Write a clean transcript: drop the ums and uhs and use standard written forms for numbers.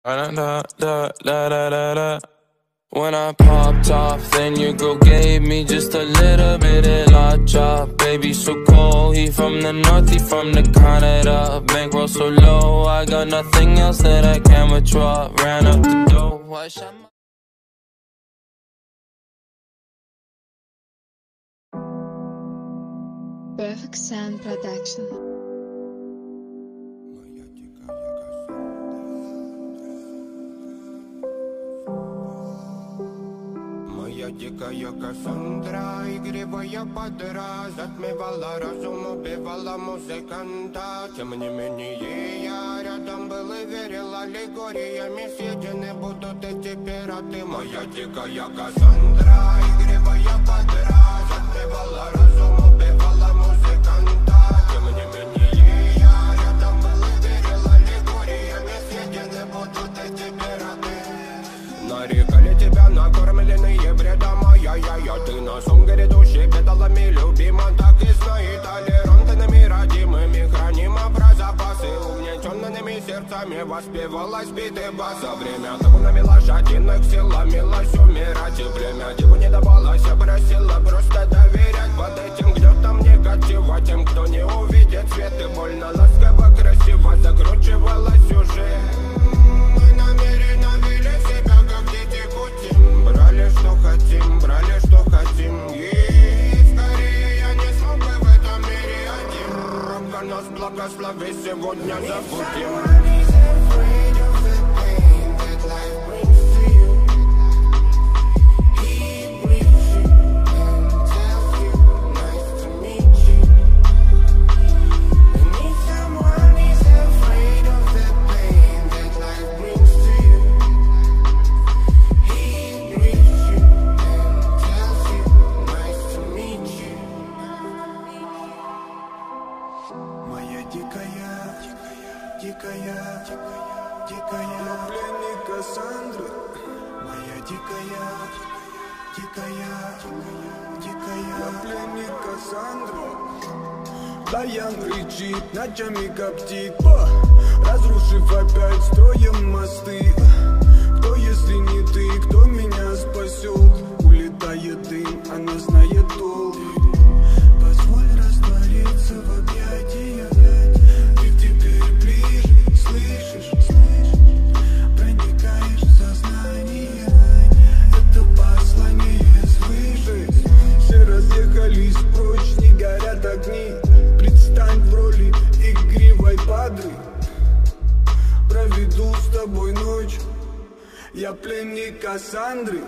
When I popped off, then your girl gave me just a little bit of la chop. Baby so cold, he from the north, he from the Canada. Bankroll so low, I got nothing else that I can withdraw. Ran up the door, I shot my... Perfect Sound Production. Моя дикая Кассандра, игривая подра, затмевала разум, убивала музыканта. Тем не менее я рядом был и верил аллегориями. Съедены будут эти пираты. Моя дикая Кассандра, игривая подра, затмевала разум, убивала музыканта. Тем не менее я рядом был и верил аллегориями. Съедены будут эти пираты. Нарекали тебя накормленные бредом, ай-яй-яй. Ты на сон грядущий педалами любима. Так и знай, толерантными, родимыми храним про запасы. Угнетенными сердцами воспевалась битый бас. За время табунами лошадиных силомилась умирать. И племя диву не давалось, просила просто доверять. Под этим гнетом негатива тем, кто не увидит свет. И больно ласково, красиво закручивалась уже. Брали, что хотим, и скорее я не смог бы в этом мире один. Робко нас благослови, сегодня забудем. Дикая пленник Кассандры. Моя дикая пленник Кассандры. Даян рычит, ночами коптит, разрушив опять строем мосты. Кто, если не ты, кто меня спасет? Улетает дым, она знает толк. Позволь раствориться в объятиях. Предстань в роли игривой падры. Проведу с тобой ночь. Я пленник Кассандры.